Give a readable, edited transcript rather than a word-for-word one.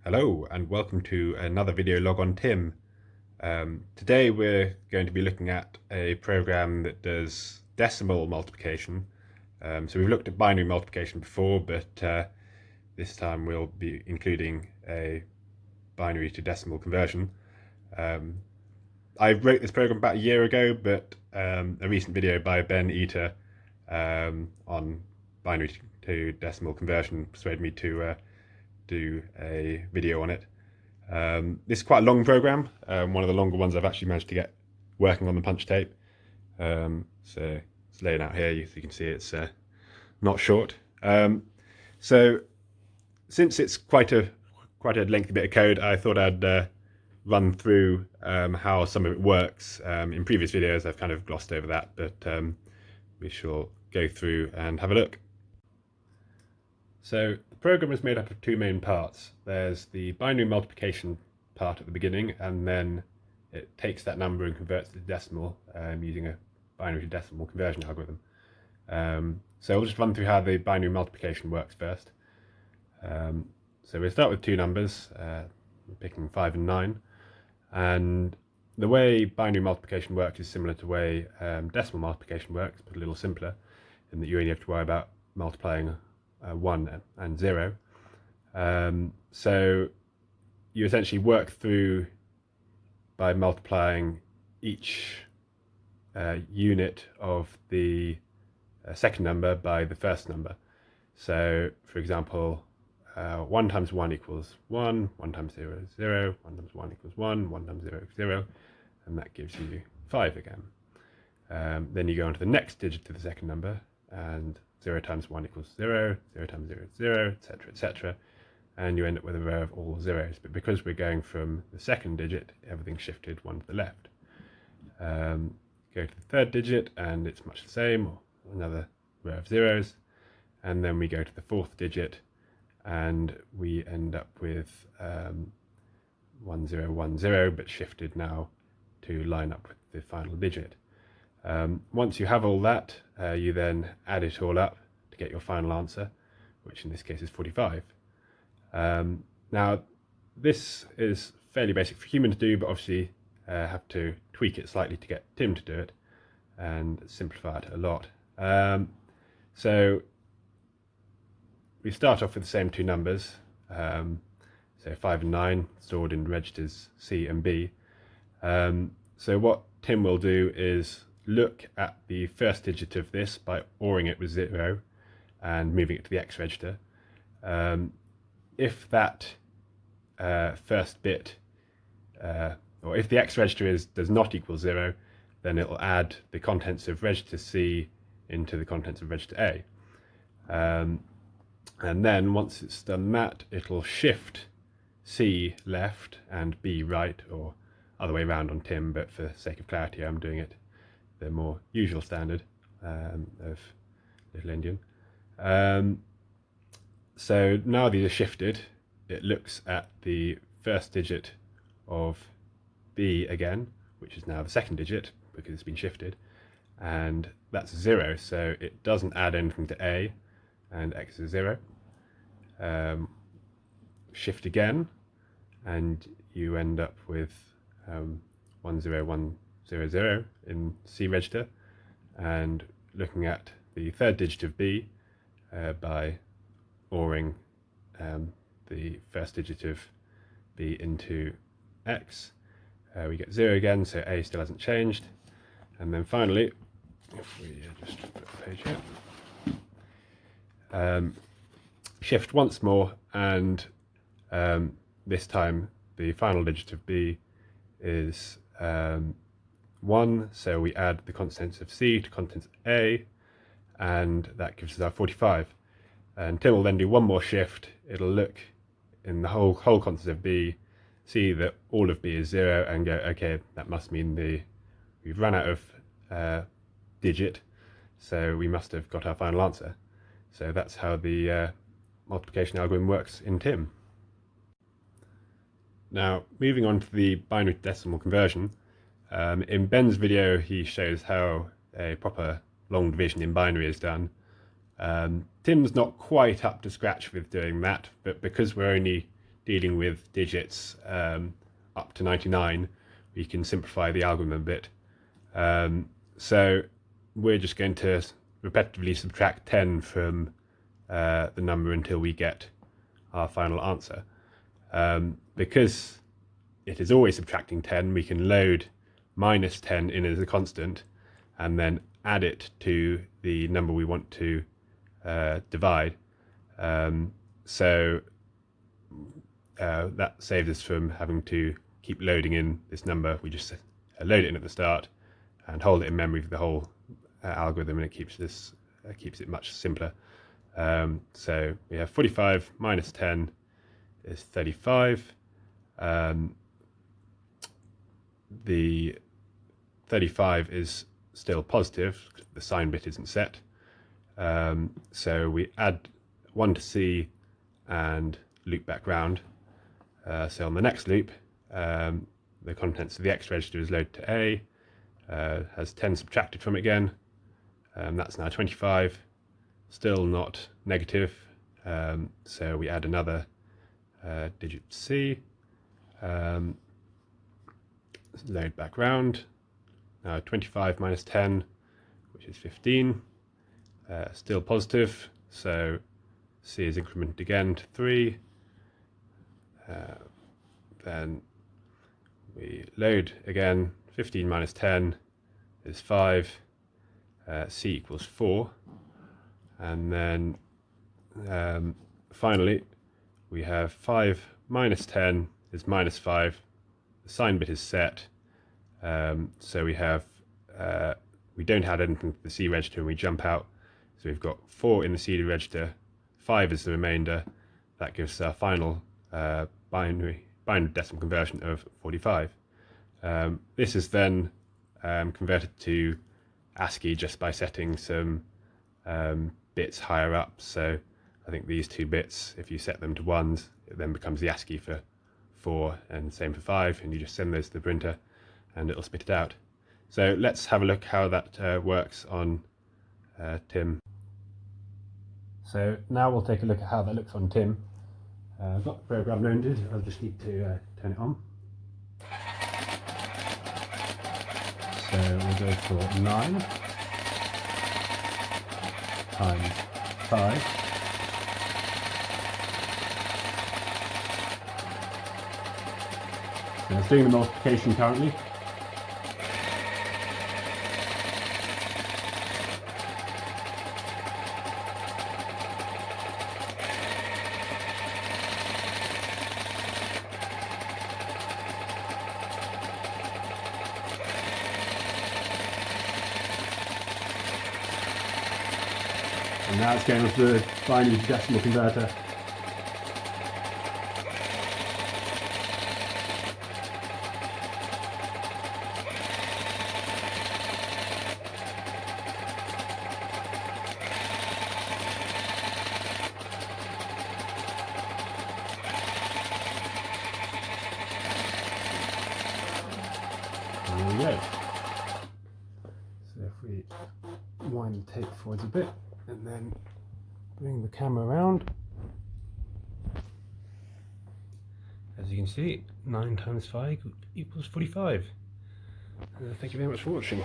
Hello and welcome to another video log on Tim. Today we're going to be looking at a program that does decimal multiplication. So we've looked at binary multiplication before, but this time we'll be including a binary to decimal conversion. I wrote this program about a year ago, but a recent video by Ben Eater on binary to decimal conversion persuaded me to do a video on it. This is quite a long program, one of the longer ones I've actually managed to get working on the punch tape. So it's laying out here, you can see it's not short. So since it's quite a lengthy bit of code, I thought I'd run through how some of it works. In previous videos I've kind of glossed over that, but we shall go through and have a look. So the program is made up of two main parts. There's the binary multiplication part at the beginning, and then it takes that number and converts it to decimal using a binary to decimal conversion algorithm. So we'll just run through how the binary multiplication works first. So we'll start with two numbers, picking 5 and 9. And the way binary multiplication works is similar to the way decimal multiplication works, but a little simpler, in that you only have to worry about multiplying 1 and 0. So you essentially work through by multiplying each unit of the second number by the first number. So for example, 1 times 1 equals 1, 1 times 0 is 0, 1 times 1 equals 1, 1 times 0 is 0, and that gives you 5 again. Then you go on to the next digit of the second number, and 0 times 1 equals 0, 0 times 0 is 0, etc., etc. And you end up with a row of all zeros. But because we're going from the second digit, everything's shifted one to the left. Go to the third digit, and it's much the same, or another row of zeros. And then we go to the fourth digit, and we end up with 1010, but shifted now to line up with the final digit. Once you have all that, you then add it all up to get your final answer, which in this case is 45. Now, this is fairly basic for human to do, but obviously have to tweak it slightly to get Tim to do it and simplify it a lot. So we start off with the same two numbers, so 5 and 9, stored in registers C and B. So what Tim will do is look at the first digit of this by ORing it with 0 and moving it to the X register. If that first bit, or if the X register does not equal 0, then it will add the contents of register C into the contents of register A. And then once it's done that, it'll shift C left and B right, or other way around on Tim, but for the sake of clarity I'm doing it the more usual standard of Little Endian. So now these are shifted, it looks at the first digit of B again, which is now the second digit because it's been shifted, and that's 0, so it doesn't add anything to A, and X is 0. Shift again, and you end up with 10100 in C register, and looking at the third digit of B by ORing the first digit of B into X, we get 0 again, so A still hasn't changed. And then finally, if we just flip the page here, shift once more, and this time the final digit of B is 1, so we add the contents of C to contents of A, and that gives us our 45. And Tim will then do one more shift. It'll look in the whole contents of B, see that all of B is 0, and go, okay, that must mean we've run out of digit, so we must have got our final answer. So that's how the multiplication algorithm works in Tim. Now, moving on to the binary to decimal conversion, in Ben's video he shows how a proper long division in binary is done. Tim's not quite up to scratch with doing that, but because we're only dealing with digits up to 99, we can simplify the algorithm a bit. So we're just going to repetitively subtract 10 from the number until we get our final answer. Because it is always subtracting 10, we can load minus 10 in as a constant and then add it to the number we want to divide. So that saves us from having to keep loading in this number. We just load it in at the start and hold it in memory for the whole algorithm, and it keeps it much simpler. So we have 45 minus 10 is 35. The 35 is still positive, the sign bit isn't set. So we add 1 to C and loop back round. So on the next loop, the contents of the X register is loaded to A, has 10 subtracted from it again. That's now 25, still not negative. So we add another digit C, load back round. Now 25 minus 10, which is 15, still positive, so C is incremented again to 3. Then we load again, 15 minus 10 is 5, C equals 4, and then finally we have 5 minus 10 is minus 5, the sign bit is set, so we have we don't add anything to the C register and we jump out, so we've got 4 in the C register, 5 is the remainder. That gives our final binary decimal conversion of 45. This is then converted to ASCII just by setting some bits higher up. So I think these 2 bits, if you set them to 1s, it then becomes the ASCII for 4, and same for 5, and you just send those to the printer and it'll spit it out. So let's have a look how that works on Tim. So now we'll take a look at how that looks on Tim. I've got the program loaded, I'll just need to turn it on. So we'll go for 9 times 5. So it's doing the multiplication currently. And now it's going with the binary decimal converter. There we go. So if we wind the tape forwards a bit and then bring the camera around, as you can see, 9 times 5 equals 45. Thank you very much for watching.